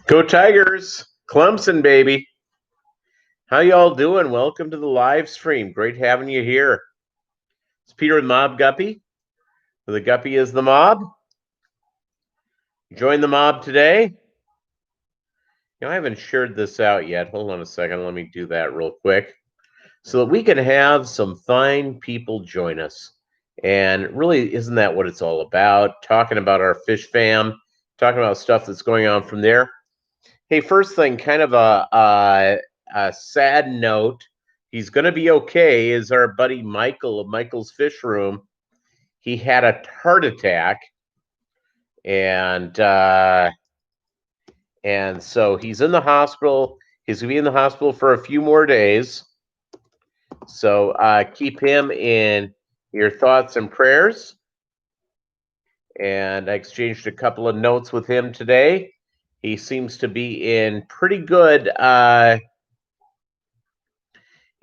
Go Tigers! Clemson, baby. How y'all doing? Welcome to the live stream. Great having you here. It's Peter and Mobb Guppy. The Guppy is the Mob. Join the Mob today. I haven't shared this out yet. Hold on a second. Let me do that real quick so that we can have some fine people join us. And really, isn't that what it's all about? Talking about our fish fam, talking about stuff that's going on from there. Hey, first thing, kind of a sad note. He's going to be okay. Is our buddy Michael of Michael's Fishroom? He had a heart attack, and so he's in the hospital. He's going to be in the hospital for a few more days. So keep him in your thoughts and prayers. And I exchanged a couple of notes with him today. He seems to be in pretty good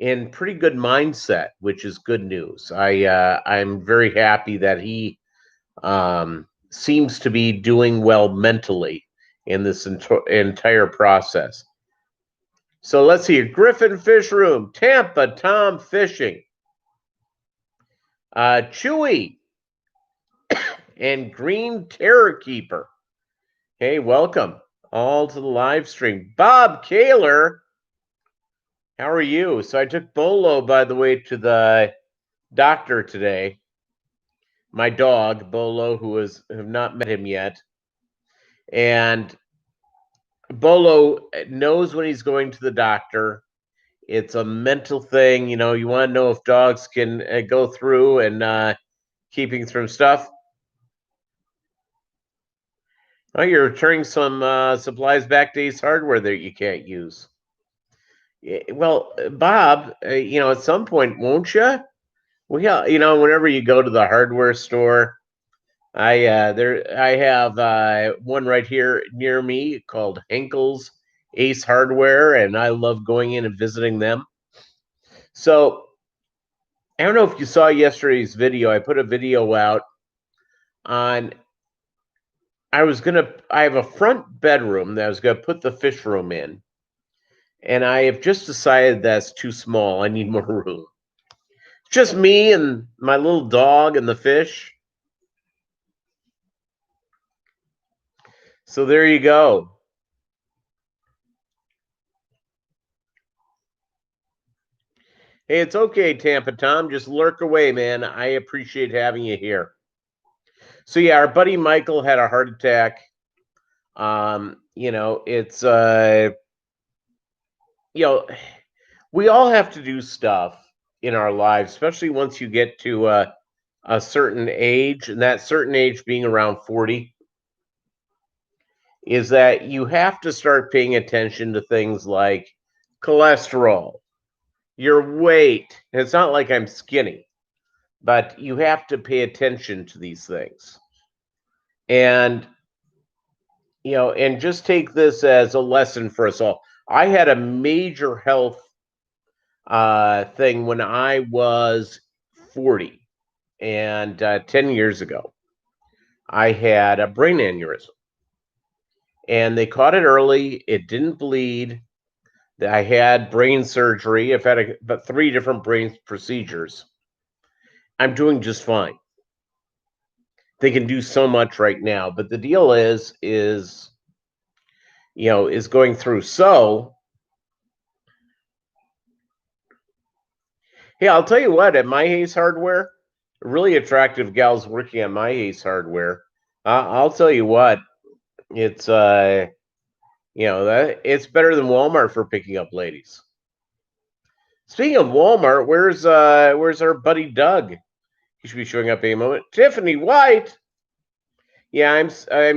mindset, which is good news. I'm very happy that he seems to be doing well mentally in this entire process. So let's see. Griffin Fishroom, Tampa Tom Fishing, Chewy, and Green Terror Keeper. Hey, welcome all to the live stream. Bob Kaler, how are you? So I took Bolo, by the way, to the doctor today. My dog, Bolo, have not met him yet. And Bolo knows when he's going to the doctor. It's a mental thing. You want to know if dogs can go through and keeping from stuff. Oh, you're returning some supplies back to Ace Hardware that you can't use. Well, Bob, at some point, won't you? Well, yeah, whenever you go to the hardware store, I have one right here near me called Henkel's Ace Hardware, and I love going in and visiting them. So I don't know if you saw yesterday's video. I put a video out on. I have a front bedroom that I was gonna put the fish room in, and I have just decided that's too small. I need more room. Just me and my little dog and the fish. So there you go. Hey, it's okay, Tampa Tom. Just lurk away, man. I appreciate having you here. So yeah, our buddy Michael had a heart attack. It's we all have to do stuff in our lives, especially once you get to a certain age, and that certain age being around 40, is that you have to start paying attention to things like cholesterol, your weight. And it's not like I'm skinny, but you have to pay attention to these things. And and just take this as a lesson for us all. I had a major health thing when I was 40, and 10 years ago, I had a brain aneurysm, and they caught it early. It didn't bleed. I had brain surgery. I've had about 3 different brain procedures. I'm doing just fine. They can do so much right now, but the deal is going through. So, hey, I'll tell you what, at my Ace Hardware, really attractive gals working at my Ace Hardware. I'll tell you what, it's that it's better than Walmart for picking up ladies. Speaking of Walmart, where's our buddy Doug? He should be showing up any moment. Tiffany White. Yeah, I'm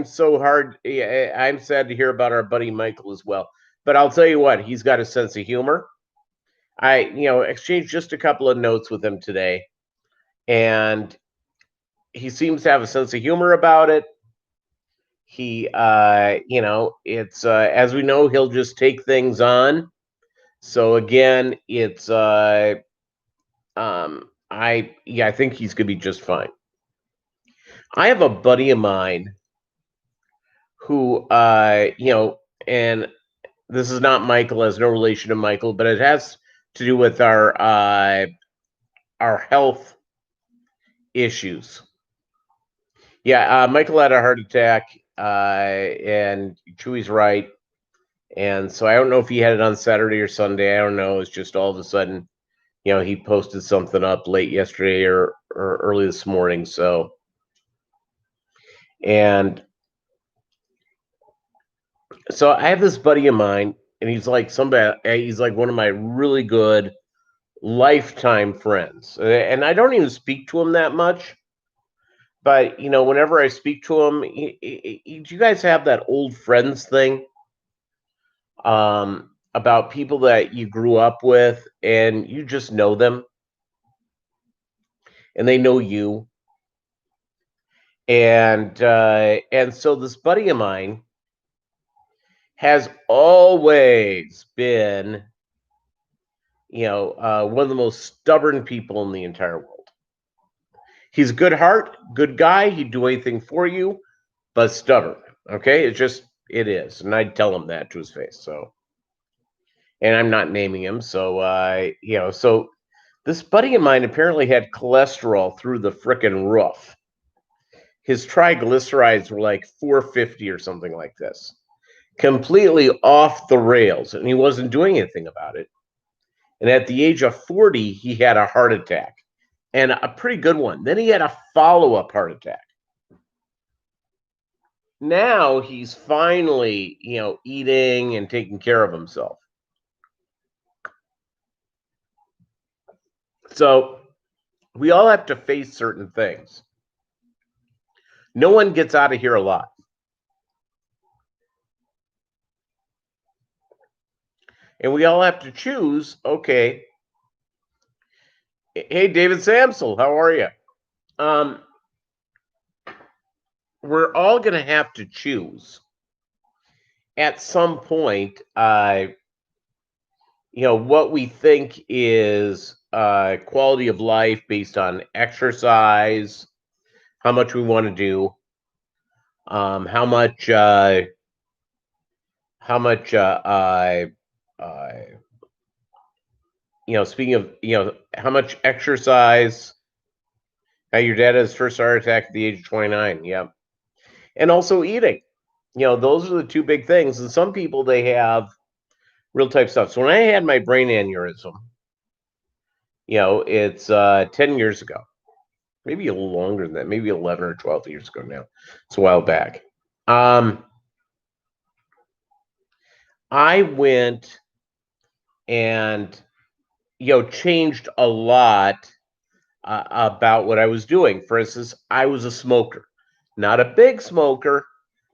so hard. Yeah, I'm sad to hear about our buddy Michael as well. But I'll tell you what, he's got a sense of humor. I exchanged just a couple of notes with him today, and he seems to have a sense of humor about it. He, it's as we know, he'll just take things on. So again, it's I think he's gonna be just fine. I have a buddy of mine who and this is not Michael, has no relation to Michael, but it has to do with our health issues. Yeah, Michael had a heart attack, and Chewy's right. And so I don't know if he had it on Saturday or Sunday. I don't know. It's just all of a sudden, he posted something up late yesterday or early this morning. So, and so I have this buddy of mine, and he's like he's like one of my really good lifetime friends. And I don't even speak to him that much. But, whenever I speak to him, do you guys have that old friends thing? About people that you grew up with and you just know them and they know you. And so this buddy of mine has always been, one of the most stubborn people in the entire world. He's a good heart, good guy. He'd do anything for you, but stubborn. Okay, it is, and I'd tell him that to his face. So, and I'm not naming him. So, so this buddy of mine apparently had cholesterol through the frickin' roof. His triglycerides were like 450 or something like this, completely off the rails, and he wasn't doing anything about it. And at the age of 40, he had a heart attack, and a pretty good one. Then he had a follow-up heart attack. Now he's finally, eating and taking care of himself. So we all have to face certain things. No one gets out of here alive. And we all have to choose, okay. Hey, David Samsel, how are you? We're all going to have to choose at some point, what we think is quality of life based on exercise, how much we want to do, how much speaking of, how much exercise. Your dad had his first heart attack at the age of 29. Yeah. And also eating. Those are the two big things. And some people, they have real type stuff. So when I had my brain aneurysm, it's 10 years ago. Maybe a little longer than that. Maybe 11 or 12 years ago now. It's a while back. I went and, changed a lot about what I was doing. For instance, I was a smoker. Not a big smoker,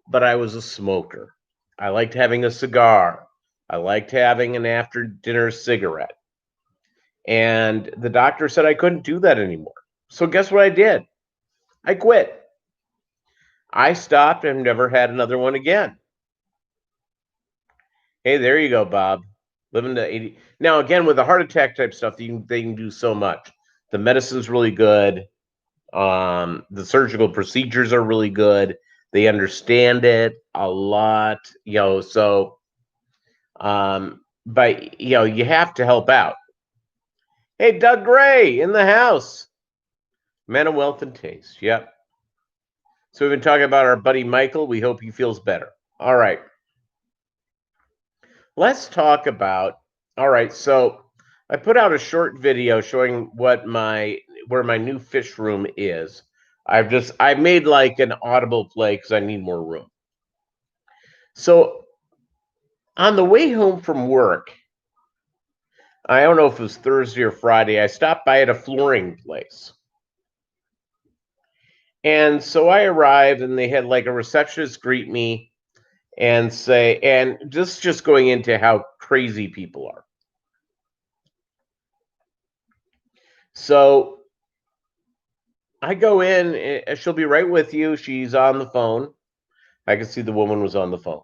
but I was a smoker. I liked having a cigar. I liked having an after dinner cigarette. And the doctor said I couldn't do that anymore. So guess what I did? I quit. I stopped and never had another one again. Hey, there you go, Bob. Living to 80. Now, again, with the heart attack type stuff, they can do so much. The medicine's really good. The surgical procedures are really good. They understand it a lot, so, but, you have to help out. Hey, Doug Gray in the house. Man of wealth and taste. Yep. So we've been talking about our buddy Michael. We hope he feels better. All right. Let's talk about, all right, so I put out a short video showing where my new fish room is. I made like an audible play because I need more room. So on the way home from work, I don't know if it was Thursday or Friday, I stopped by at a flooring place. And so I arrived and they had like a receptionist greet me and say, and just going into how crazy people are. So I go in, she'll be right with you. She's on the phone. I could see the woman was on the phone.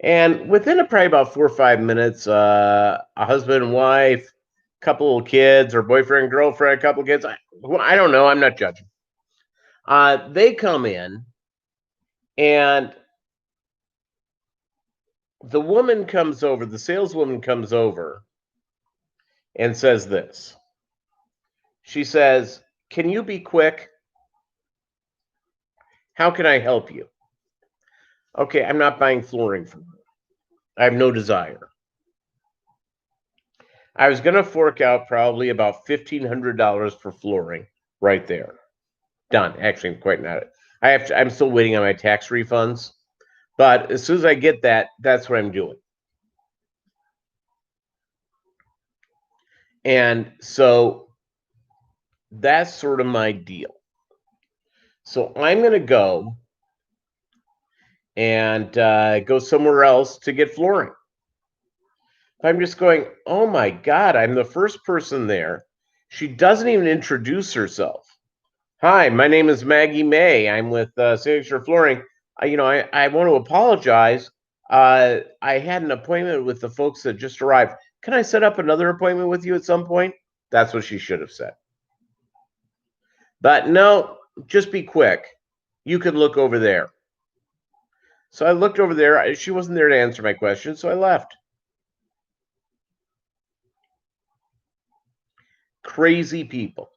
And within probably about 4 or 5 minutes, a husband and wife, couple of kids, or boyfriend, girlfriend, a couple of kids. I don't know. I'm not judging. They come in, and the woman comes over, the saleswoman comes over and says this. She says, "Can you be quick? How can I help you?" Okay, I'm not buying flooring from her. I have no desire. I was going to fork out probably about $1,500 for flooring right there. Done. Actually, I'm quite not. I'm still waiting on my tax refunds. But as soon as I get that, that's what I'm doing. And so that's sort of my deal. So I'm going to go and go somewhere else to get flooring. I'm just going, oh my God, I'm the first person there. She doesn't even introduce herself. Hi, my name is Maggie May. I'm with Signature Flooring. I want to apologize. I had an appointment with the folks that just arrived. Can I set up another appointment with you at some point? That's what she should have said. But no, just be quick. You could look over there. So I looked over there. She wasn't there to answer my question, so I left. Crazy people.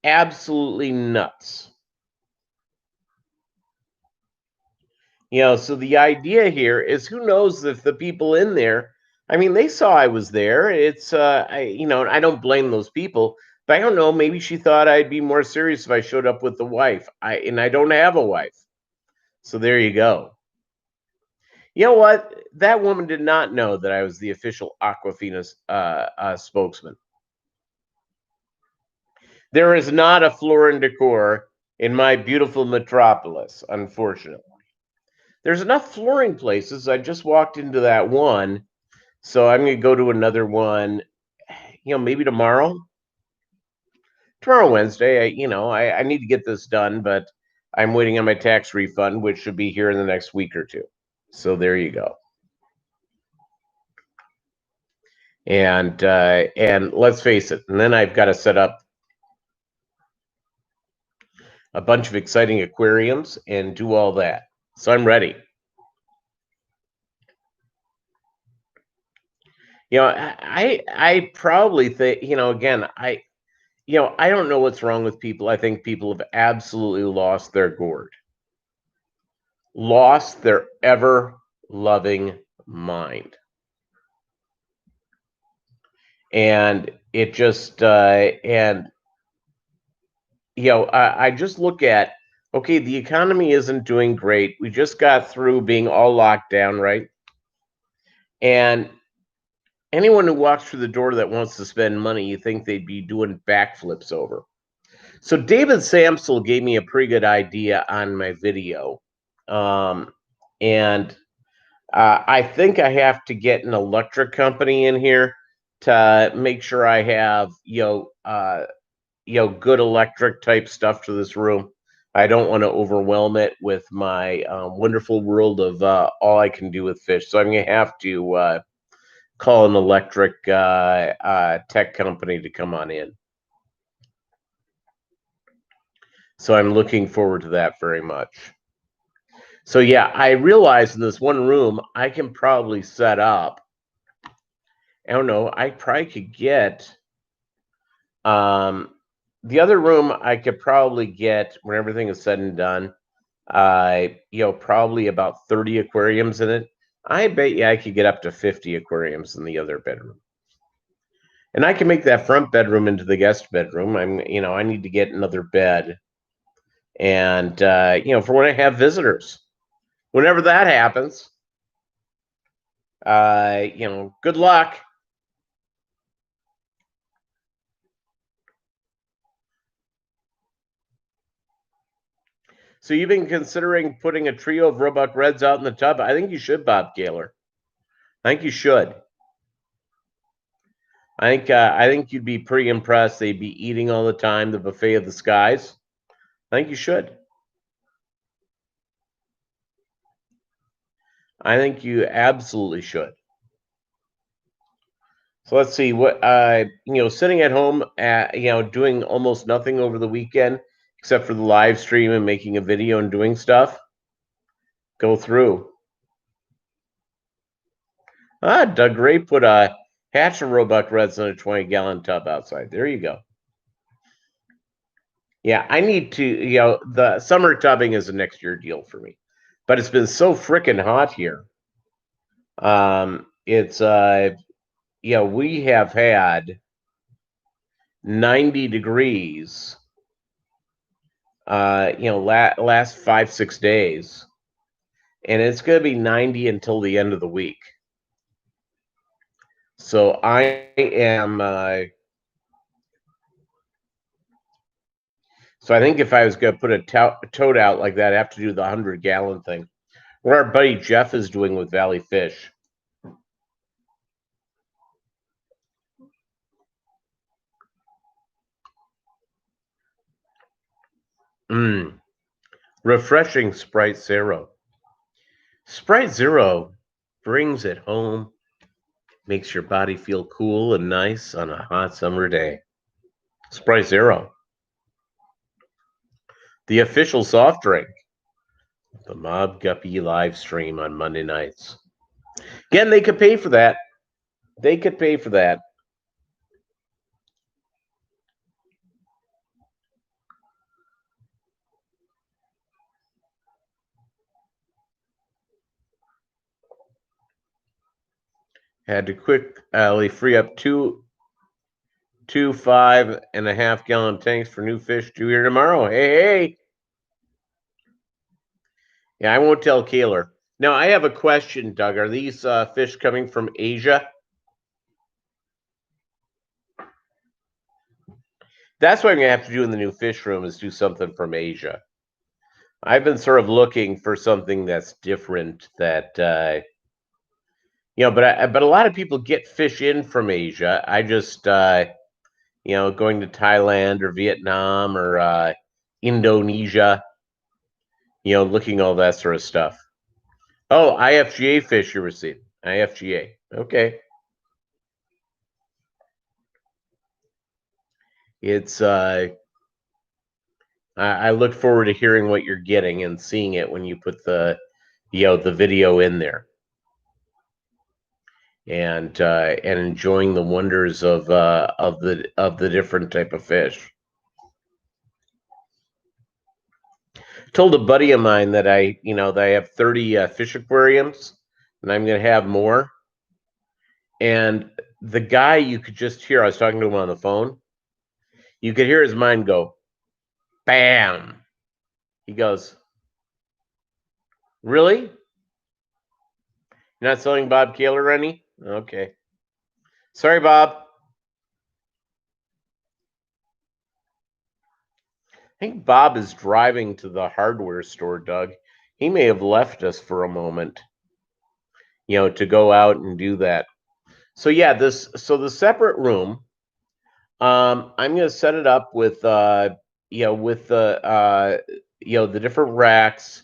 Absolutely nuts. So the idea here is, who knows if the people in there, I mean, they saw I was there. It's, I don't blame those people, but I don't know, maybe she thought I'd be more serious if I showed up with the wife. And I don't have a wife. So there you go. You know what? That woman did not know that I was the official Aquafina spokesman. There is not a Floor and Decor in my beautiful metropolis, unfortunately. There's enough flooring places. I just walked into that one, so I'm going to go to another one, maybe tomorrow. Tomorrow, Wednesday, I need to get this done, but I'm waiting on my tax refund, which should be here in the next week or two. So there you go. And let's face it, and then I've got to set up a bunch of exciting aquariums and do all that. So I'm ready. I probably think, again, I don't know what's wrong with people. I think people have absolutely lost their gourd, lost their ever-loving mind. And it just, I just look at, okay, the economy isn't doing great. We just got through being all locked down, right? And anyone who walks through the door that wants to spend money, you think they'd be doing backflips over. So David Samsel gave me a pretty good idea on my video. And I think I have to get an electric company in here to make sure I have, good electric type stuff to this room. I don't want to overwhelm it with my wonderful world of all I can do with fish. So I'm going to have to call an electric tech company to come on in. So I'm looking forward to that very much. So yeah, I realized in this one room, I can probably set up, I don't know, I probably could get, the other room I could probably get, when everything is said and done, probably about 30 aquariums in it. I bet you I could get up to 50 aquariums in the other bedroom. And I can make that front bedroom into the guest bedroom. I need to get another bed. And, for when I have visitors, whenever that happens, good luck. So you've been considering putting a trio of Roebuck Reds out in the tub? I think you should, Bob Gaylor. I think you should. I think you'd be pretty impressed. They'd be eating all the time, the buffet of the skies. I think you should. I think you absolutely should. So let's see what sitting at home, doing almost nothing over the weekend except for the live stream and making a video and doing stuff. Go through. Doug Ray put a hatch of Roebuck Reds in a 20-gallon tub outside. There you go. Yeah, I need to, the summer tubbing is a next year deal for me. But it's been so freaking hot here. It's, we have had 90 degrees, last 5-6 days. And it's going to be 90 until the end of the week. So I am, so I think if I was going to put a tote out like that, I have to do the 100-gallon thing. What our buddy Jeff is doing with Valley Fish. Refreshing Sprite Zero. Sprite Zero brings it home, makes your body feel cool and nice on a hot summer day. Sprite Zero. The official soft drink. The Mobb Guppy live stream on Monday nights. Again, they could pay for that. They could pay for that. Had to quickly free up two 5.5-gallon tanks for new fish due here tomorrow. Hey. Yeah, I won't tell Kaler. Now, I have a question, Doug. Are these fish coming from Asia? That's what I'm going to have to do in the new fish room is do something from Asia. I've been sort of looking for something that's different that, but a lot of people get fish in from Asia. I just, going to Thailand or Vietnam or Indonesia, looking all that sort of stuff. Oh, IFGA fish you received. IFGA. Okay. It's I look forward to hearing what you're getting and seeing it when you put the video in there, and enjoying the wonders of the different type of fish. Told a buddy of mine that I have 30 fish aquariums, and I'm going to have more. And the guy, you could just hear. I was talking to him on the phone. You could hear his mind go, bam. He goes, really? You're not selling Bob Kaler any? Okay. Sorry, Bob. I think Bob is driving to the hardware store, Doug. He may have left us for a moment, to go out and do that. So yeah, the separate room, I'm going to set it up with, the different racks.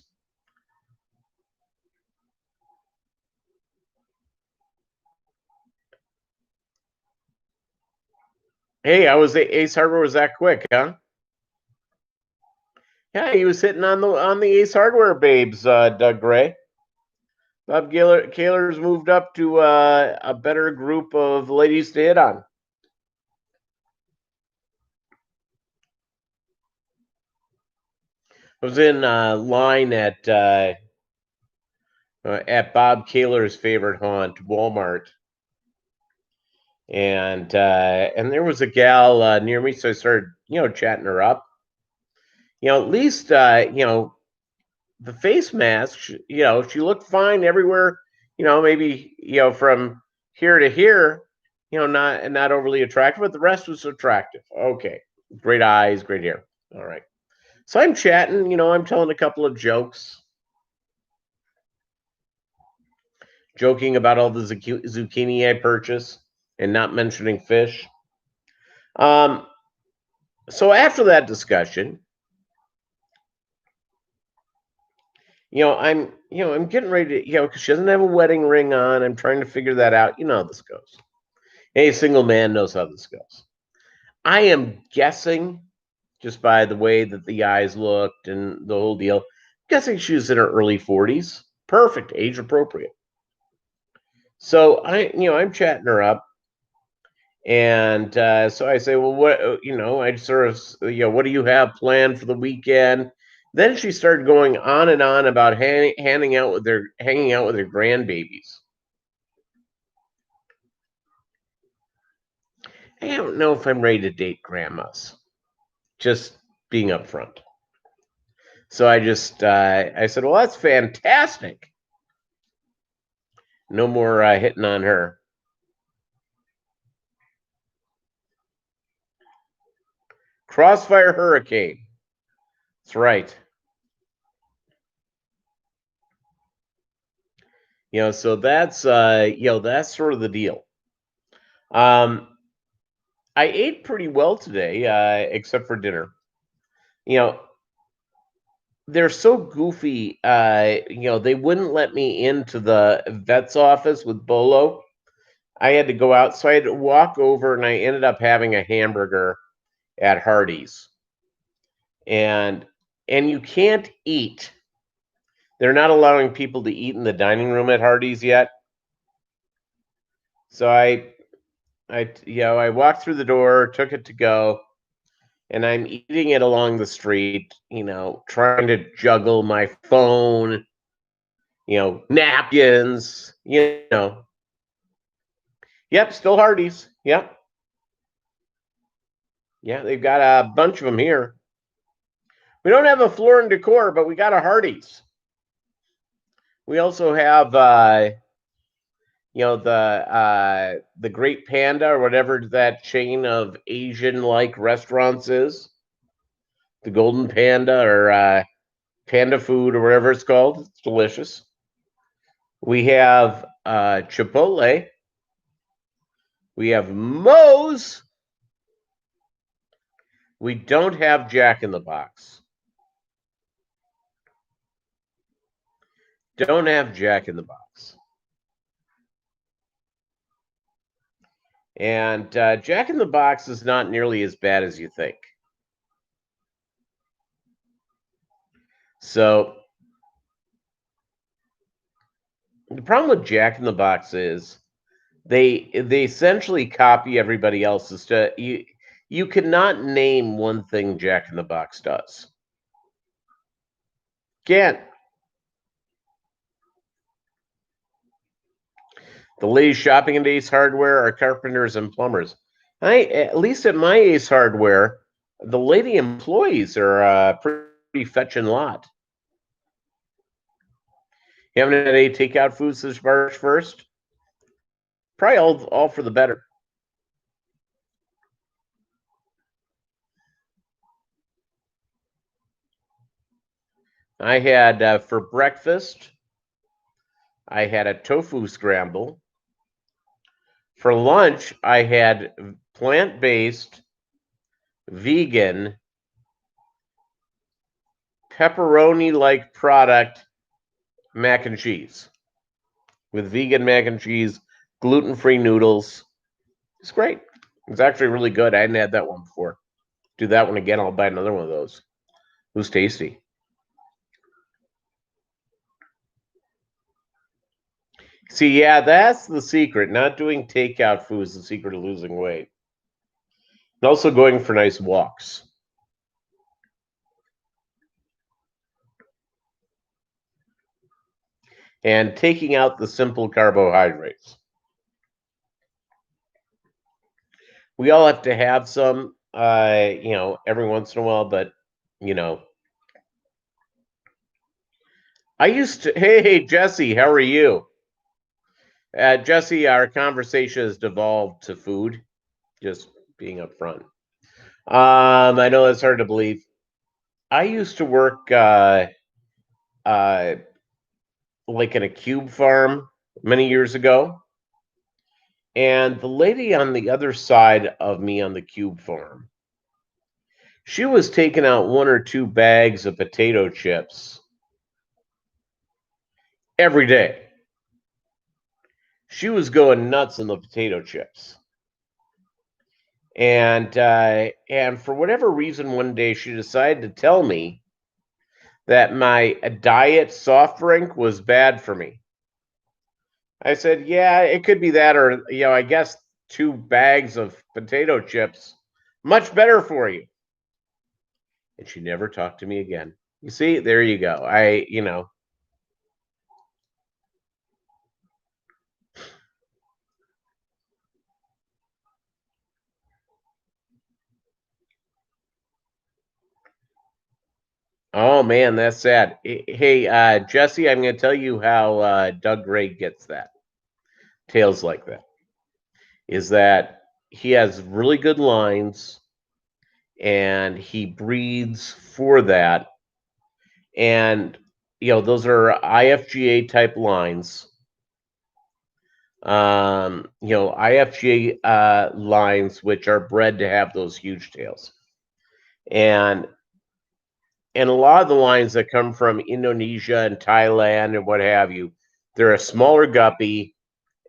Hey, Ace Hardware was that quick, huh? Yeah, he was hitting on the Ace Hardware babes, Doug Gray. Bob Kaler's moved up to a better group of ladies to hit on. I was in line at Bob Kaler's favorite haunt, Walmart, and there was a gal near me, so I started chatting her up. At least the face mask, she looked fine everywhere. Maybe from here to here, not overly attractive, but the rest was attractive. Okay, great eyes, great hair. All right. So I'm chatting, I'm telling a couple of jokes, joking about all the zucchini I purchased and not mentioning fish. So after that discussion, I'm getting ready to, because she doesn't have a wedding ring on. I'm trying to figure that out. You know how this goes. Any single man knows how this goes. I am guessing, just by the way that the eyes looked and the whole deal, guessing she was in her early 40s. Perfect, age appropriate. So I'm chatting her up, and so I say, well, what, I sort of, what do you have planned for the weekend? Then she started going on and on about hanging out with their grandbabies. I don't know if I'm ready to date grandmas. Just being upfront. So I said, well, that's fantastic. No more hitting on her. Crossfire Hurricane. That's right. So that's sort of the deal. Um, I ate pretty well today, except for dinner. You know, they're so goofy. They wouldn't let me into the vet's office with Bolo. I had to go out, so I had to walk over, and I ended up having a hamburger at Hardee's. And you can't eat. They're not allowing people to eat in the dining room at Hardee's yet. So I walked through the door, took it to go, and I'm eating it along the street, trying to juggle my phone, napkins, Yep, still Hardee's. Yep. Yeah, they've got a bunch of them here. We don't have a Floor and Decor, but we got a Hardee's. We also have the Great Panda, or whatever that chain of Asian like restaurants is. The Golden Panda, or Panda Food, or whatever it's called. It's delicious. We have Chipotle. We have Moe's. We don't have Jack in the Box. Don't have Jack in the Box. And Jack in the Box is not nearly as bad as you think. So the problem with Jack in the Box is they essentially copy everybody else's stuff. You cannot name one thing Jack in the Box does. Can't. The ladies shopping at Ace Hardware are carpenters and plumbers. At least at my Ace Hardware, the lady employees are a pretty fetching lot. You haven't had any takeout foods this March 1st? Probably all for the better. I had for breakfast, I had a tofu scramble. For lunch, I had plant-based, vegan, pepperoni-like product mac and cheese. With vegan mac and cheese, gluten-free noodles. It's great. It's actually really good. I hadn't had that one before. Do that one again, I'll buy another one of those. It was tasty. See, yeah, that's the secret. Not doing takeout food is the secret of losing weight. And also going for nice walks. And taking out the simple carbohydrates. We all have to have some, every once in a while, but, I used to, hey, Jesse, how are you? Jesse, our conversation has devolved to food, just being upfront. I know that's hard to believe. I used to work like in a cube farm many years ago. And the lady on the other side of me on the cube farm, she was taking out 1 or 2 bags of potato chips every day. She was going nuts on the potato chips. And for whatever reason, one day she decided to tell me that my diet soft drink was bad for me. I said, yeah, it could be that, or I guess 2 bags of potato chips, much better for you. And she never talked to me again. You see, there you go. Oh man, that's sad. Hey, Jesse, I'm going to tell you how Doug Gray gets that. Tales like that. Is that he has really good lines and he breeds for that. And, those are IFGA type lines. IFGA lines, which are bred to have those huge tails. And a lot of the lines that come from Indonesia and Thailand and what have you, they're a smaller guppy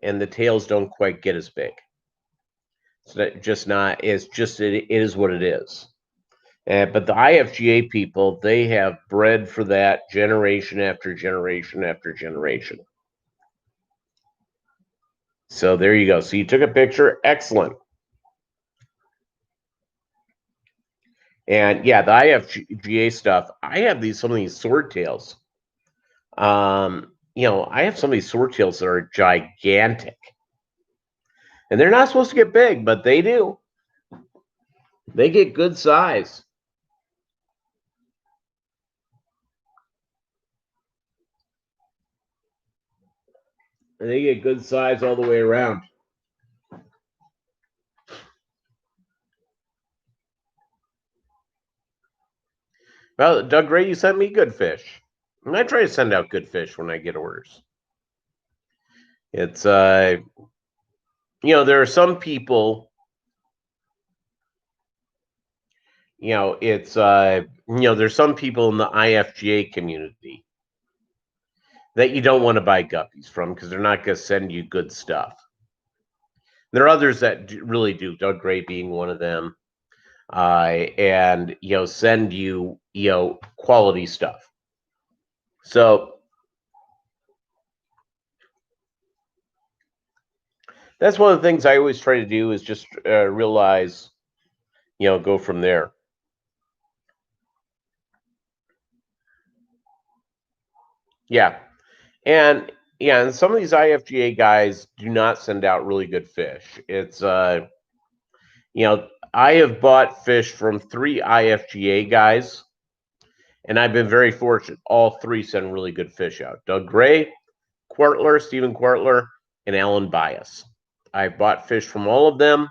and the tails don't quite get as big. It's just not, it is what it is. But the IFGA people, they have bred for that generation after generation after generation. So there you go. So you took a picture. Excellent. And yeah, the IFGA stuff, I have some of these swordtails. I have some of these swordtails that are gigantic. And they're not supposed to get big, but they do. They get good size. And they get good size all the way around. Well, Doug Gray, you sent me good fish. And I try to send out good fish when I get orders. It's there are some people, there's some people in the IFGA community that you don't want to buy guppies from because they're not going to send you good stuff. There are others that really do, Doug Gray being one of them, and send you quality stuff. So that's one of the things I always try to do is just realize, go from there. Yeah, and some of these IFGA guys do not send out really good fish. It's I have bought fish from 3 IFGA guys, and I've been very fortunate. All 3 send really good fish out. Doug Gray, Stephen Quartler, and Alan Bias. I bought fish from all of them.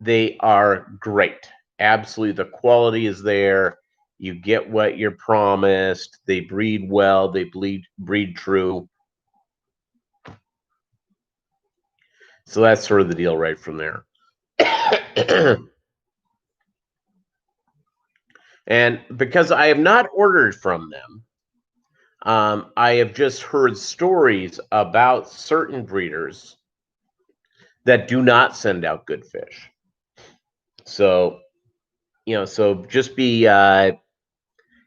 They are great. Absolutely, the quality is there. You get what you're promised. They breed well. They breed true. So that's sort of the deal right from there. And because I have not ordered from them, I have just heard stories about certain breeders that do not send out good fish. So, so just be,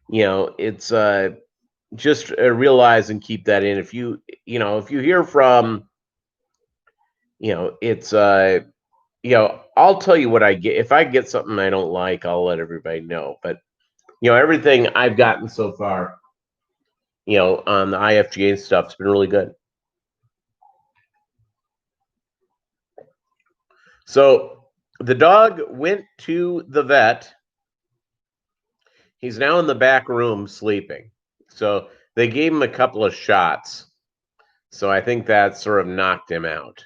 it's just realize and keep that in. If you hear from, it's, I'll tell you what I get. If I get something I don't like, I'll let everybody know. But, everything I've gotten so far, on the IFGA stuff, it's been really good. So the dog went to the vet. He's now in the back room sleeping. So they gave him a couple of shots. So I think that sort of knocked him out.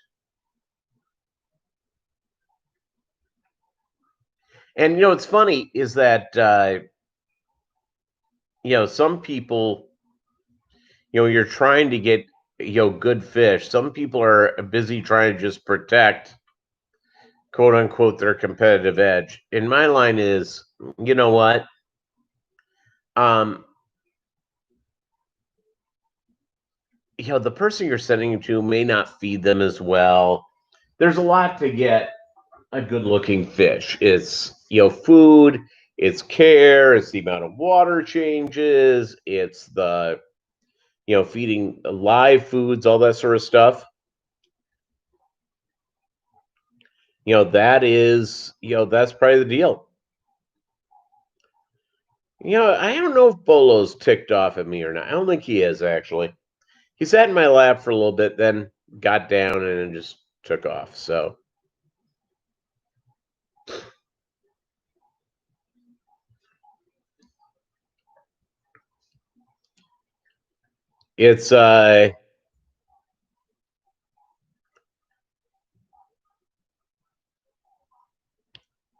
And what's funny is that some people, you're trying to get good fish. Some people are busy trying to just protect, quote unquote, their competitive edge. And my line is, you know what? The person you're sending them to may not feed them as well. There's a lot to get a good looking fish. It's, food, it's care, it's the amount of water changes, it's the, feeding live foods, all that sort of stuff. That is, that's probably the deal. I don't know if Bolo's ticked off at me or not. I don't think he is, actually. He sat in my lap for a little bit, then got down and just took off. So it's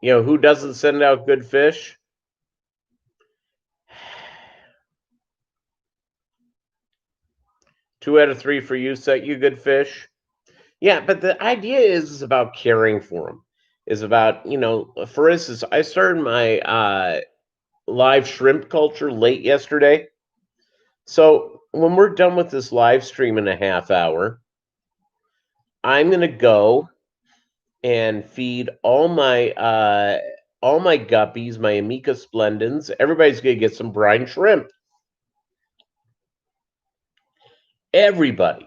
who doesn't send out good fish? Two out of three for you set you good fish. Yeah, but the idea is about caring for them. Is about, for instance, I started my live shrimp culture late yesterday. So when we're done with this live stream in a half hour, I'm gonna go and feed all my guppies, my Amica splendens. Everybody's gonna get some brine shrimp. Everybody.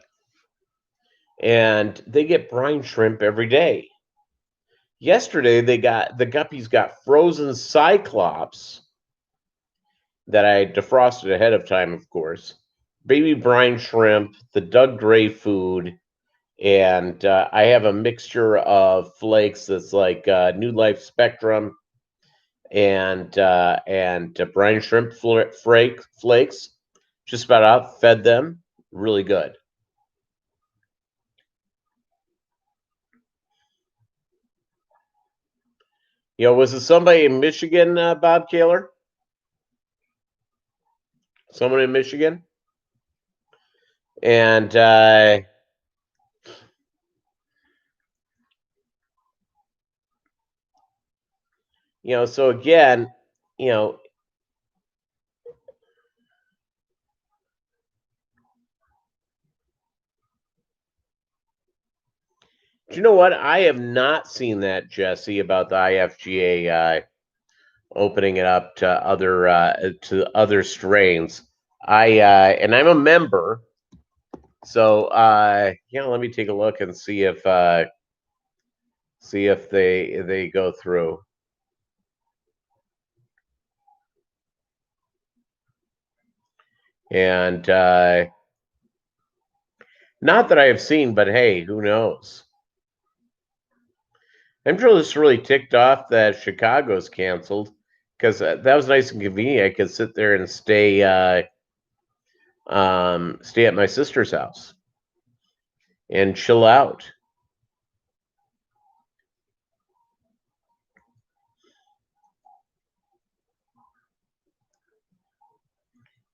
And they get brine shrimp every day. Yesterday the guppies got frozen cyclops that I defrosted ahead of time, of course. Baby brine shrimp, the Doug Gray food, and I have a mixture of flakes that's like New Life Spectrum and brine shrimp flakes. Just about out, fed them, really good. Was it somebody in Michigan, Bob Kaler? Someone in Michigan? And so again, do you know what? I have not seen that, Jesse, about the IFGA opening it up to other strains. And I'm a member, so let me take a look and see if they go through. And not that I have seen, but hey, who knows? I'm just really ticked off that Chicago's canceled because that was nice and convenient. I could sit there and stay at my sister's house and chill out.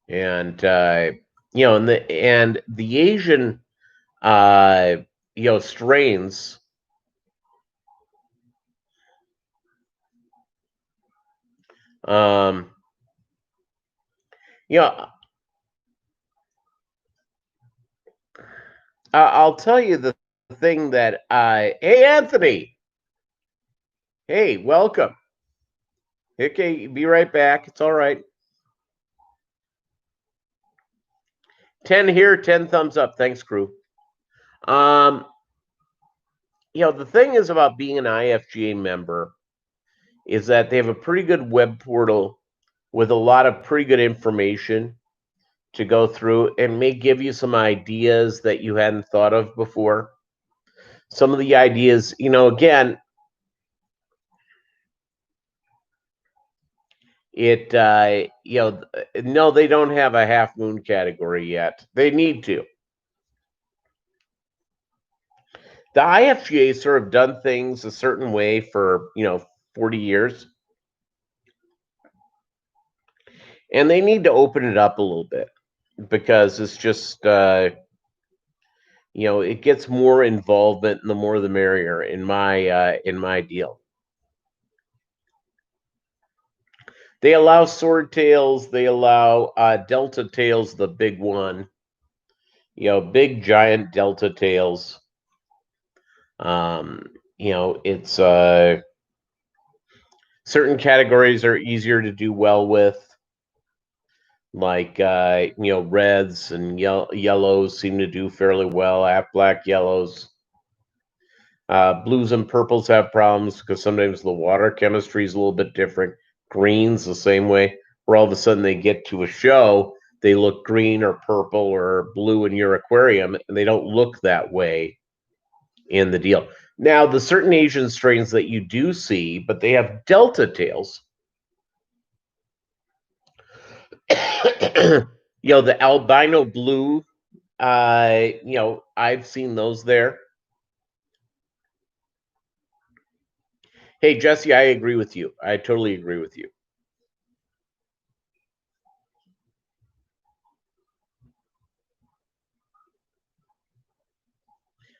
And and the Asian strains, um I'll tell you the thing that hey Anthony, hey, welcome. Okay, be right back. It's all right. 10 here, 10 thumbs up. Thanks, crew. The thing is about being an IFGA member is that they have a pretty good web portal with a lot of pretty good information to go through and may give you some ideas that you hadn't thought of before. Some of the ideas, again, no, they don't have a half moon category yet. They need to. The IFGA sort of done things a certain way for 40 years, and they need to open it up a little bit because it's just it gets more involvement, and the more the merrier in my deal. They allow swordtails, they allow delta tails, the big one, big giant delta tails. It's certain categories are easier to do well with. like reds and yellows seem to do fairly well. Half black yellows. Blues and purples have problems because sometimes the water chemistry is a little bit different. Greens the same way, where all of a sudden they get to a show, they look green or purple or blue in your aquarium, and they don't look that way in the deal. Now, the certain Asian strains that you do see, but they have delta tails. The albino blue, I've seen those there. Hey, Jesse, I agree with you. I totally agree with you.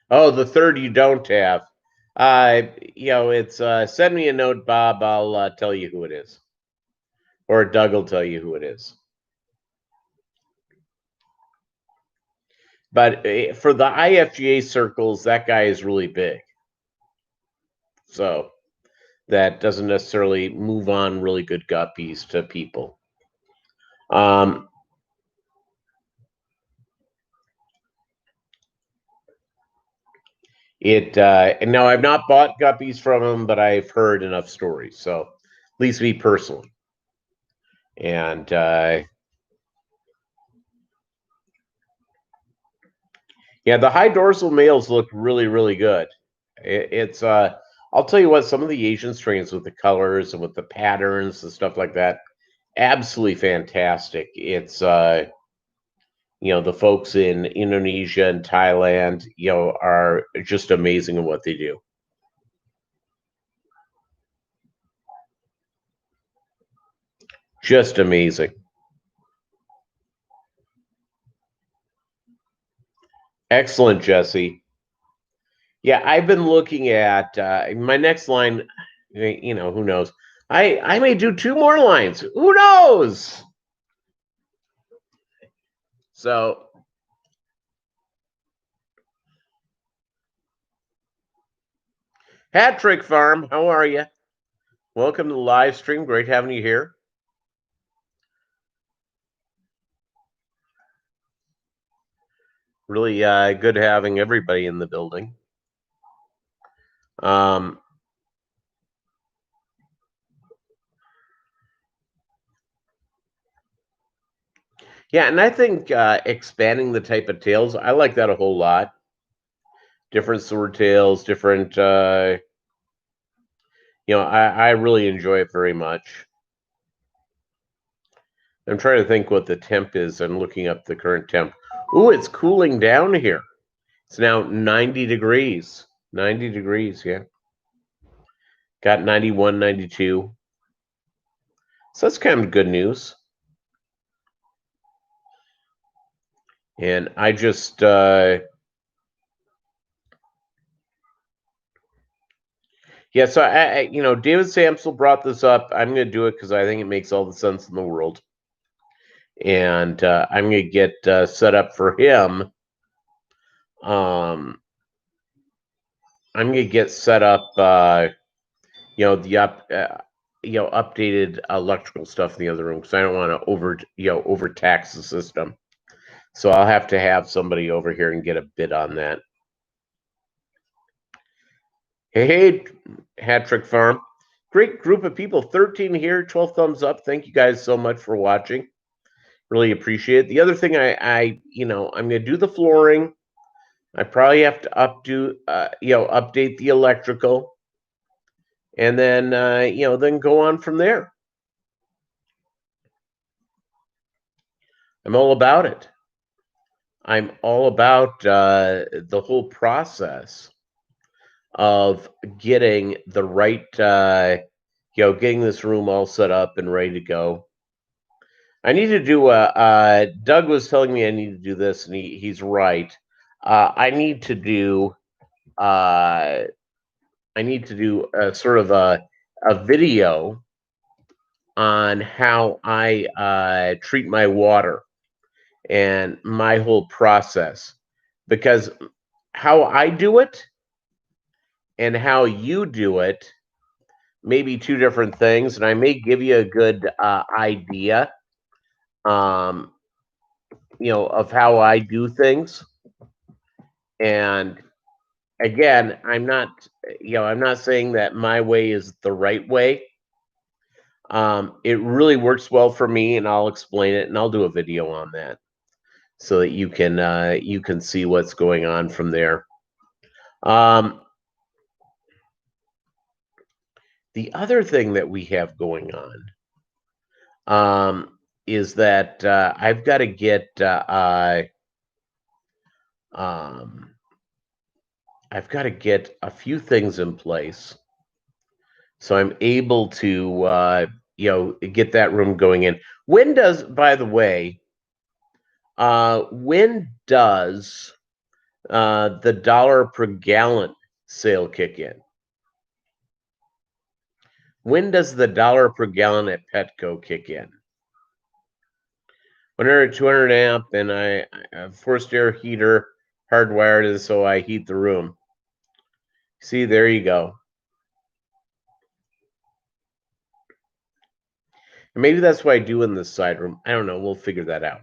Oh, the third you don't have. It's send me a note, Bob. I'll tell you who it is, or Doug will tell you who it is. But for the IFGA circles, that guy is really big, so that doesn't necessarily move on really good guppies to people. And now I've not bought guppies from him, but I've heard enough stories. So at least me personally. And yeah, the high dorsal males look really, really good. It's I'll tell you what, some of the Asian strains with the colors and with the patterns and stuff like that, absolutely fantastic. It's the folks in Indonesia and Thailand, are just amazing in what they do. Just amazing. Excellent, Jesse. Yeah, I've been looking at my next line. Who knows? I may do 2 more lines. Who knows? So, Hat Trick Farm, how are you? Welcome to the live stream. Great having you here. Really good having everybody in the building. Yeah, and I think expanding the type of tails, I like that a whole lot. Different sword tails, different. I really enjoy it very much. I'm trying to think what the temp is. I'm looking up the current temp. Ooh, it's cooling down here. It's now 90 degrees. 90 degrees, yeah. Got 91, 92. So that's kind of good news. And I just yeah, so David Samsel brought this up. I'm going to do it because I think it makes all the sense in the world. And I'm going to get set up for him. I'm going to get set up, the updated electrical stuff in the other room because I don't want to overtax the system. So I'll have to have somebody over here and get a bid on that. Hey, Hat Trick Farm. Great group of people. 13 here, 12 thumbs up. Thank you guys so much for watching. Really appreciate it. The other thing I'm going to do the flooring. I probably have to update the electrical. And then, then go on from there. I'm all about it. I'm all about the whole process of getting the right, getting this room all set up and ready to go. I need to do Doug was telling me I need to do this, and he's right. I need to do a sort of a video on how I treat my water and my whole process, because how I do it and how you do it may be 2 different things, and I may give you a good idea of how I do things. And again, I'm not saying that my way is the right way. It really works well for me, and I'll explain it, and I'll do a video on that so that you can see what's going on from there. The other thing that we have going on is that I've got to get a few things in place, so I'm able to get that room going in. By the way, when does the dollar per gallon sale kick in? When does the dollar per gallon at Petco kick in? 100, 200 amp, and I have forced air heater hardwired, so I heat the room. See, there you go. And maybe that's what I do in this side room. I don't know. We'll figure that out.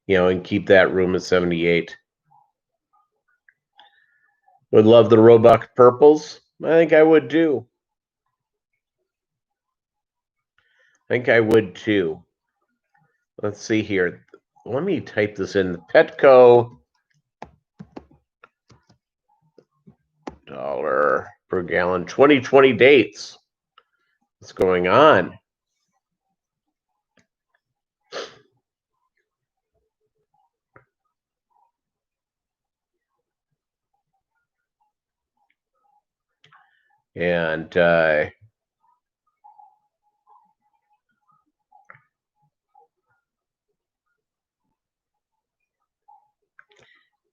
And keep that room at 78. Would love the Roebuck purples. I think I would too. Let's see here. Let me type this in. Petco dollar per gallon 2020 dates. What's going on? And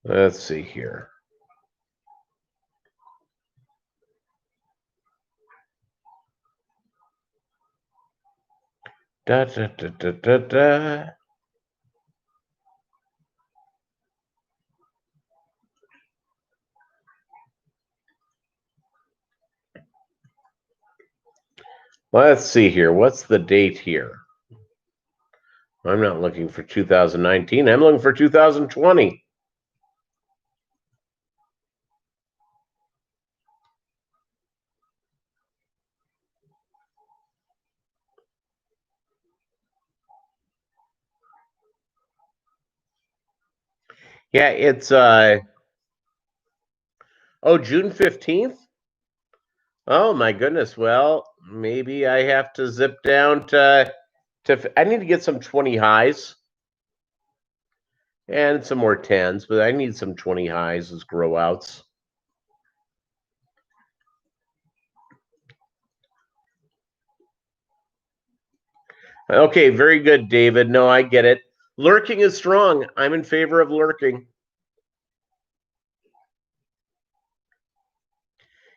let's see here. Da, da, da, da, da, da. Let's see here. What's the date here? I'm not looking for 2019. I'm looking for 2020. Yeah, it's June 15th. Oh my goodness. Well, maybe I have to zip down to I need to get some 20 highs and some more 10s, but I need some 20 highs as grow outs. Okay, very good, David. No, I get it. Lurking is strong. I'm in favor of lurking.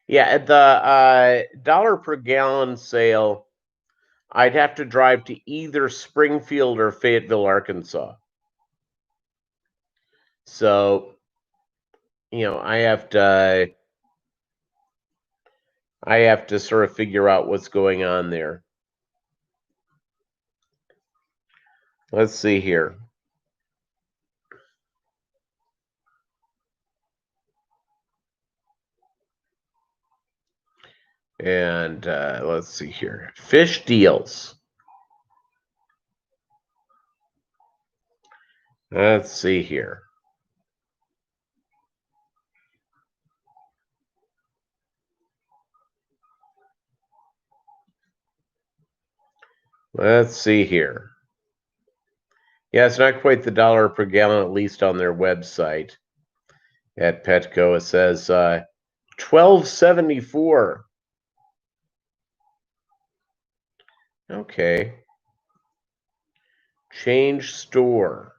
Yeah, at the dollar per gallon sale, I'd have to drive to either Springfield or Fayetteville, Arkansas. So, I have to sort of figure out what's going on there. Let's see here. And let's see here. Fish deals. Let's see here. Let's see here. Yeah, it's not quite the dollar per gallon, at least on their website. At Petco, it says $12.74. Okay. Change store.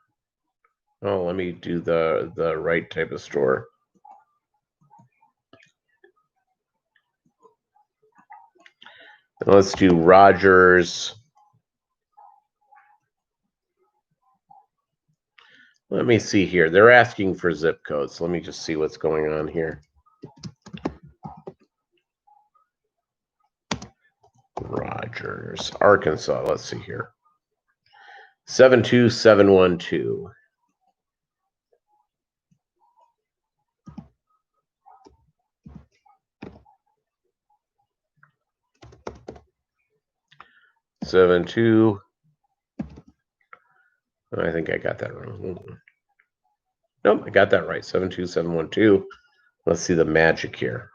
Oh, let me do the right type of store. Let's do Rogers. Let me see here. They're asking for zip codes. Let me just see what's going on here. Rogers, Arkansas. Let's see here. 72712. Seven two. I think I got that wrong. Nope, I got that right. 72712. Let's see the magic here.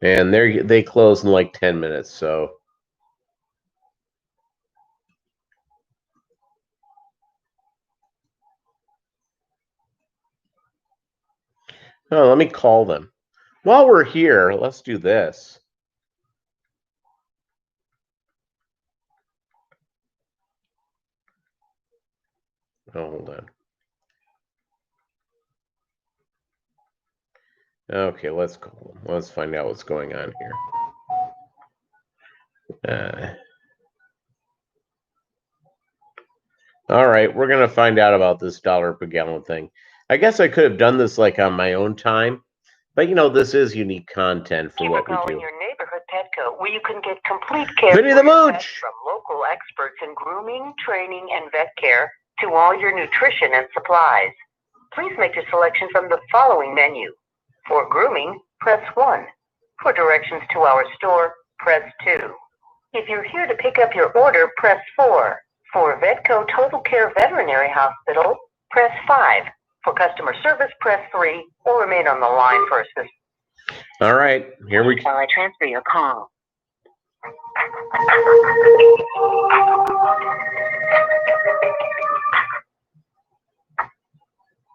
And they close in like 10 minutes, so. Oh, let me call them. While we're here, let's do this. Oh, hold on. Okay, let's call them. Let's find out what's going on here. All right, we're going to find out about this dollar per gallon thing. I guess I could have done this like on my own time, but you know, this is unique content for what we do. Your neighborhood Petco, where you can get complete care Vinny the Mooch from local experts in grooming, training, and vet care to all your nutrition and supplies. Please make your selection from the following menu. For grooming, press 1. For directions to our store, press 2. If you're here to pick up your order, press 4. For Vetco Total Care Veterinary Hospital, press 5. For customer service, press 3, or remain on the line for assistance. All right, here we go. While I transfer your call.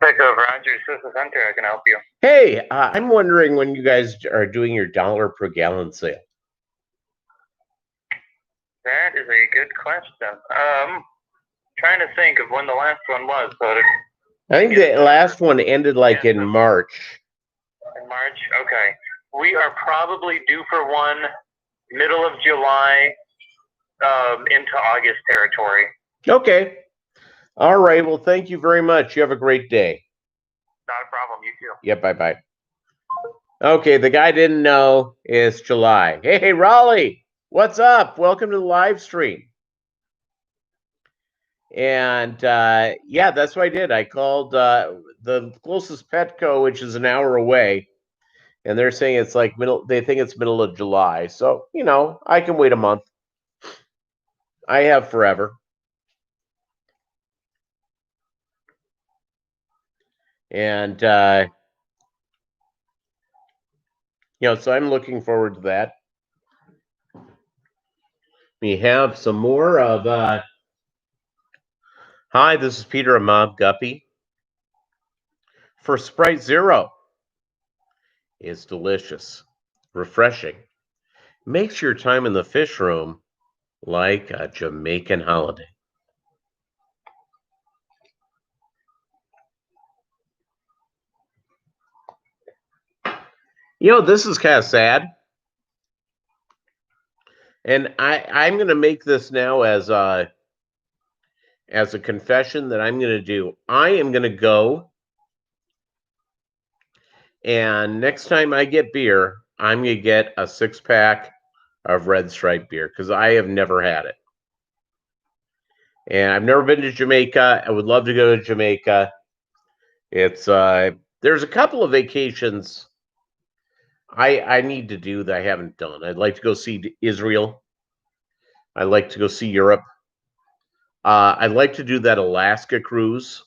Petco Rogers, this is Hunter. I can help you. Hey, I'm wondering when you guys are doing your dollar per gallon sale. That is a good question. Trying to think of when the last one was. So I think the last one ended like in March. in March? Okay. We are probably due for one middle of July into August territory. Okay. All right. Well, thank you very much. You have a great day. Not a problem. You too. Yep. Bye-bye. Okay. The guy didn't know it's July. Hey, Raleigh. What's up? Welcome to the live stream. And yeah, that's what I did. I called the closest Petco, which is an hour away. And they're saying it's like they think it's middle of July. So, you know, I can wait a month. I have forever. And, you know, so I'm looking forward to that. We have some more of, hi, this is Peter and Mobb Guppy. For Sprite Zero is delicious, refreshing. Makes your time in the fish room like a Jamaican holiday. You know, this is kind of sad. And I'm going to make this now as a confession that I'm going to do. I am going to go, and next time I get beer, I'm going to get a 6-pack of Red Stripe beer because I have never had it. And I've never been to Jamaica. I would love to go to Jamaica. It's there's a couple of vacations I need to do that I haven't done. I'd like to go see Israel. I'd like to go see Europe. I'd like to do that Alaska cruise.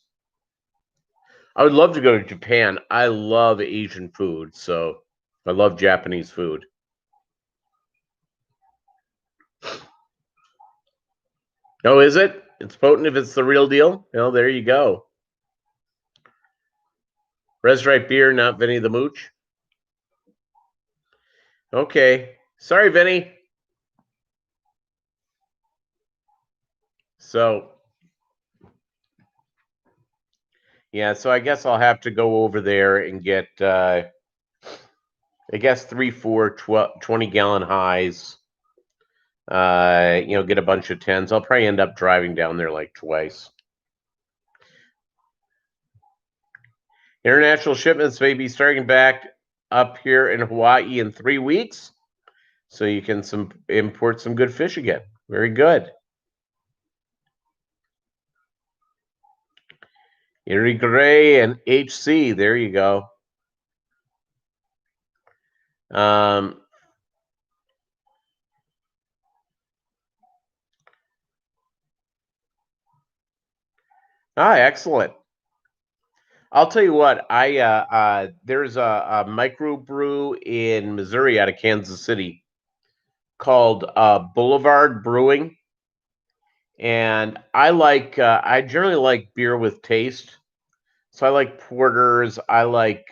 I would love to go to Japan. I love Asian food, so I love Japanese food. Oh, is it? It's potent if it's the real deal? Well, there you go. Red Stripe beer, not Vinny the Mooch. Okay. Sorry, Vinny. So, yeah, so I guess I'll have to go over there and get, I guess, 3, 4, 20-gallon highs. You know, get a bunch of 10s. I'll probably end up driving down there like twice. International shipments may be starting back up here in Hawaii in 3 weeks, so you can import some good fish again. Very good. Erie Gray and HC. There you go. Excellent. I'll tell you what. There's a microbrew in Missouri out of Kansas City called Boulevard Brewing, and I generally like beer with taste. So I like porters. I like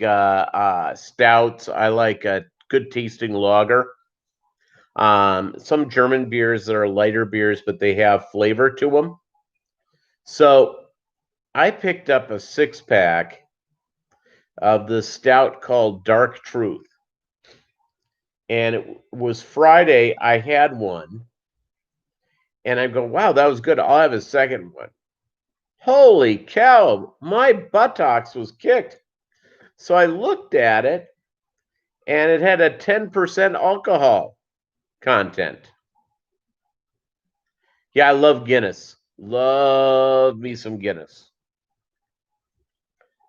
stouts. I like a good tasting lager. Some German beers that are lighter beers, but they have flavor to them. So I picked up a 6-pack of the stout called Dark Truth. And it was Friday. I had one. And I go, wow, that was good. I'll have a second one. Holy cow, my buttocks was kicked. So I looked at it, and it had a 10% alcohol content. Yeah, I love Guinness. Love me some Guinness.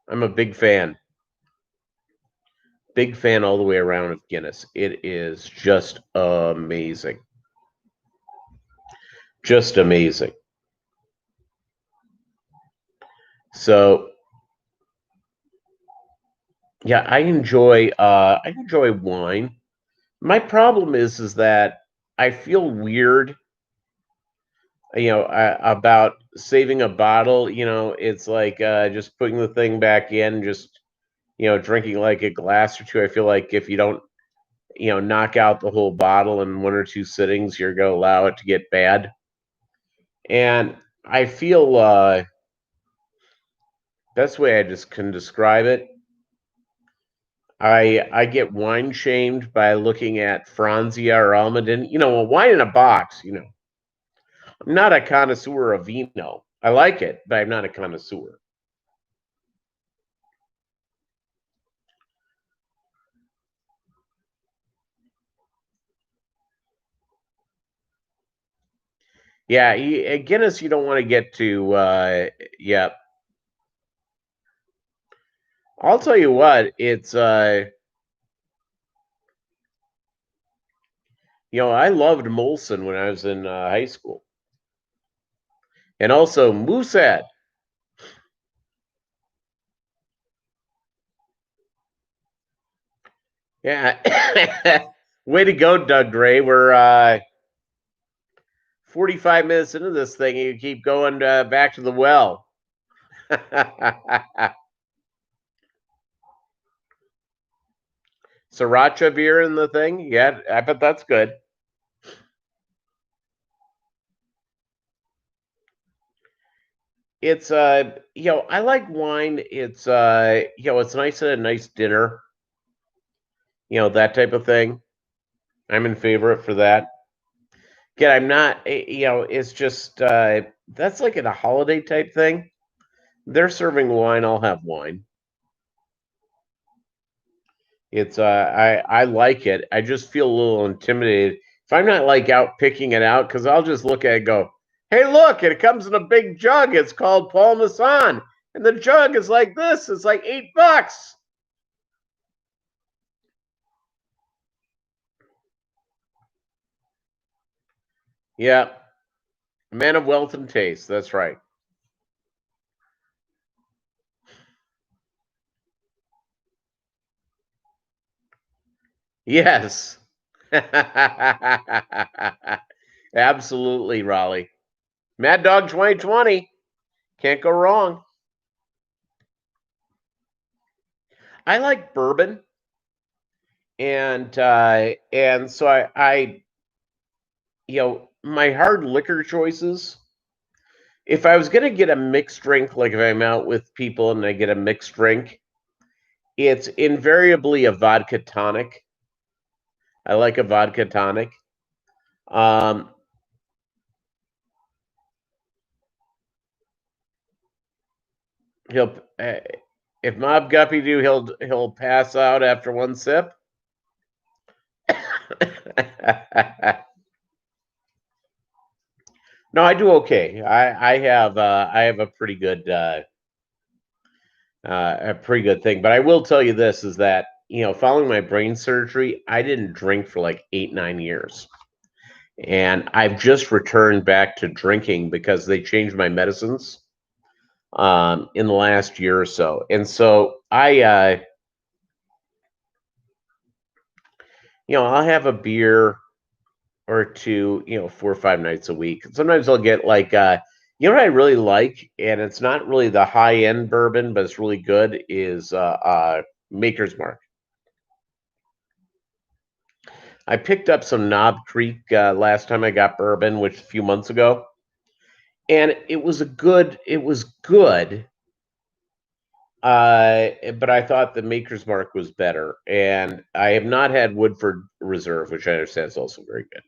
I'm a big fan. Big fan all the way around of Guinness. It is just amazing. Just amazing. So yeah, I enjoy wine. My problem is that I feel weird, about saving a bottle. It's like just putting the thing back in, just drinking like a glass or two. I feel like if you don't, knock out the whole bottle in 1 or 2 sittings, you're going to allow it to get bad. And I feel that's the way I just can describe it. I get wine shamed by looking at Franzia or Almaden. A wine in a box. I'm not a connoisseur of vino. I like it, but I'm not a connoisseur. Yeah, Guinness, you don't want to get to. Yeah. I'll tell you what, it's I loved Molson when I was in high school, and also Moosehead. Yeah, way to go, Doug Gray. We're 45 minutes into this thing, and you keep going back to the well. Sriracha beer in the thing, yeah, I bet that's good. It's I like wine. It's it's nice at a nice dinner. That type of thing. I'm in favor for that. Again, I'm not. It's just that's like at a holiday type thing. They're serving wine. I'll have wine. It's I like it. I just feel a little intimidated if I'm not like out picking it out, because I'll just look at it and go, hey, look, it comes in a big jug. It's called Paul Masson, and the jug is like this. It's like $8. Yeah, man of wealth and taste. That's right. Yes. Absolutely, Raleigh. Mad Dog 2020. Can't go wrong. I like bourbon, and so I my hard liquor choices. If I was gonna get a mixed drink, like if I'm out with people and I get a mixed drink, it's invariably a vodka tonic. I like a vodka tonic. Um, you know, if Mobb Guppy do, he'll pass out after one sip. No, I do okay. I have a pretty good thing. But I will tell you this is that, following my brain surgery, I didn't drink for like 8-9 years. And I've just returned back to drinking because they changed my medicines in the last year or so. And so I'll have a beer or two, 4 or 5 nights a week. Sometimes I'll get like, what I really like, and it's not really the high end bourbon, but it's really good, is Maker's Mark. I picked up some Knob Creek last time I got bourbon, which a few months ago, and it was good. But I thought the Maker's Mark was better, and I have not had Woodford Reserve, which I understand is also very good.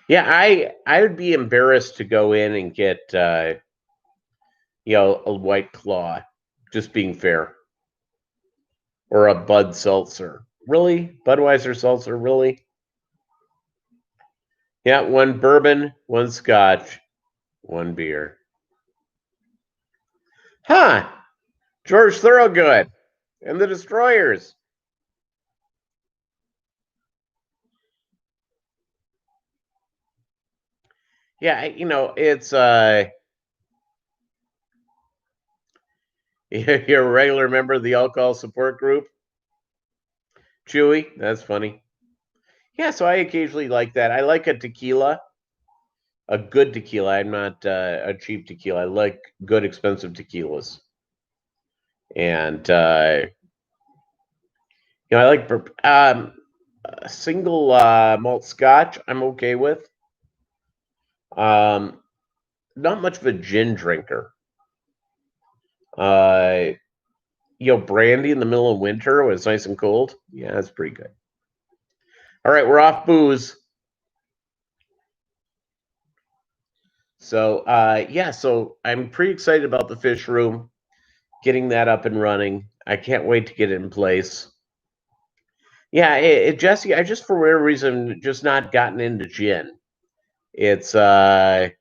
Yeah, I would be embarrassed to go in and get a White Claw, just being fair, or a Bud Seltzer. Really, Budweiser Seltzer, really? Yeah, one bourbon, one Scotch, one beer. Huh? George Thorogood and the Destroyers. Yeah, it's you're a regular member of the alcohol support group. Chewy, that's funny. Yeah, so I occasionally like that. I like a tequila, a good tequila. I'm not a cheap tequila. I like good, expensive tequilas. And I like a single malt Scotch. I'm okay with. Not much of a gin drinker. Brandy in the middle of winter when it's nice and cold. Yeah, that's pretty good. All right, we're off booze. So, so I'm pretty excited about the Fishroom, getting that up and running. I can't wait to get it in place. Yeah, Jesse, I just, for whatever reason, just not gotten into gin. It's, I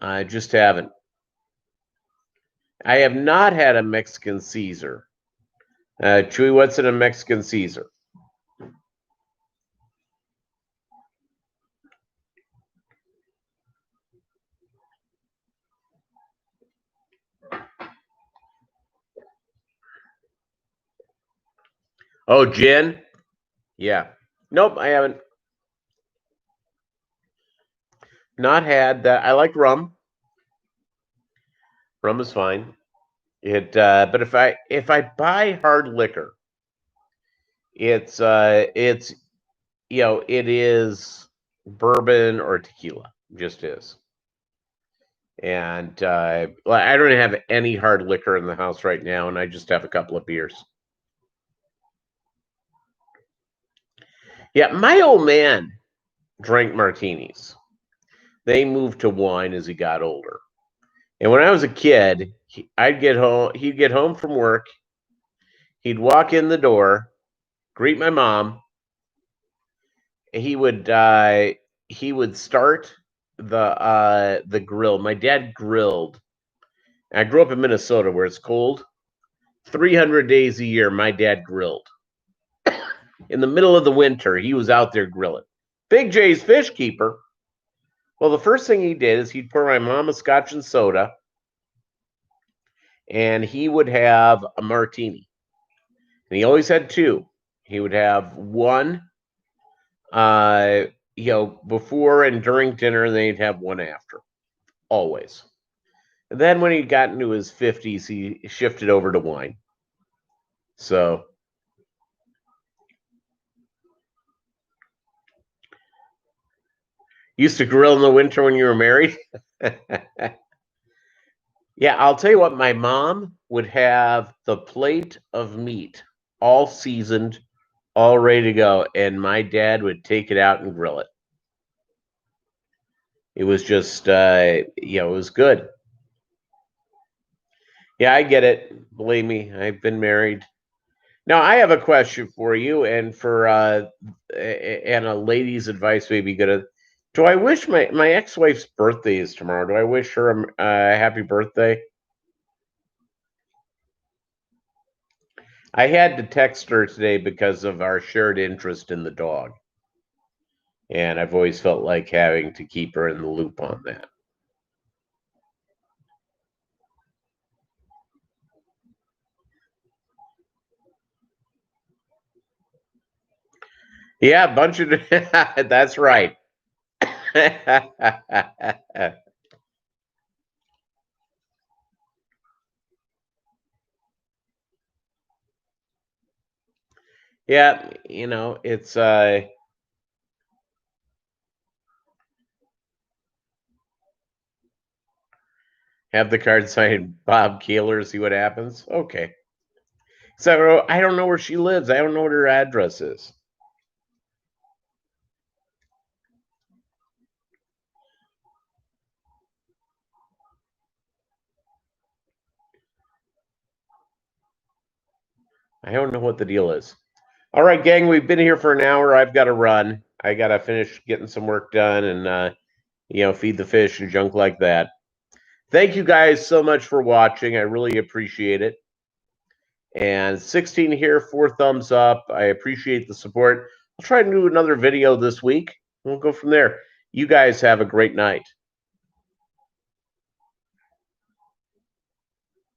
just haven't. I have not had a Mexican Caesar. Chewy, what's in a Mexican Caesar? Oh, gin? Yeah. Nope, I haven't. Not had that. I like rum. Rum is fine. But if I buy hard liquor, it is bourbon or tequila. Just is. And I don't have any hard liquor in the house right now, and I just have a couple of beers. Yeah, my old man drank martinis. They moved to wine as he got older. And when I was a kid, I'd get home. He'd get home from work. He'd walk in the door, greet my mom. He would start the grill. My dad grilled. I grew up in Minnesota where it's cold. 300 days a year, my dad grilled. In the middle of the winter, he was out there grilling. Big J's Fish Keeper. Well, the first thing he did is he'd pour my mom a scotch and soda, and he would have a martini. And he always had two. He would have one, before and during dinner, and then he'd have one after. Always. And then when he got into his 50s, he shifted over to wine. So, used to grill in the winter when you were married? Yeah, I'll tell you what, my mom would have the plate of meat all seasoned, all ready to go, and my dad would take it out and grill it. It was just, it was good. Yeah, I get it. Believe me, I've been married. Now, I have a question for you, and and a lady's advice may be good. Do I wish my ex-wife's birthday is tomorrow? Do I wish her a happy birthday? I had to text her today because of our shared interest in the dog. And I've always felt like having to keep her in the loop on that. Yeah, a bunch of that's right. Yeah, it's have the card signed Bob Keeler, see what happens. Okay. So I don't know where she lives. I don't know what her address is. I don't know what the deal is. All right, gang, we've been here for an hour. I've got to run. I got to finish getting some work done and feed the fish and junk like that. Thank you guys so much for watching. I really appreciate it. And 16 here, 4 thumbs up. I appreciate the support. I'll try to do another video this week. We'll go from there. You guys have a great night.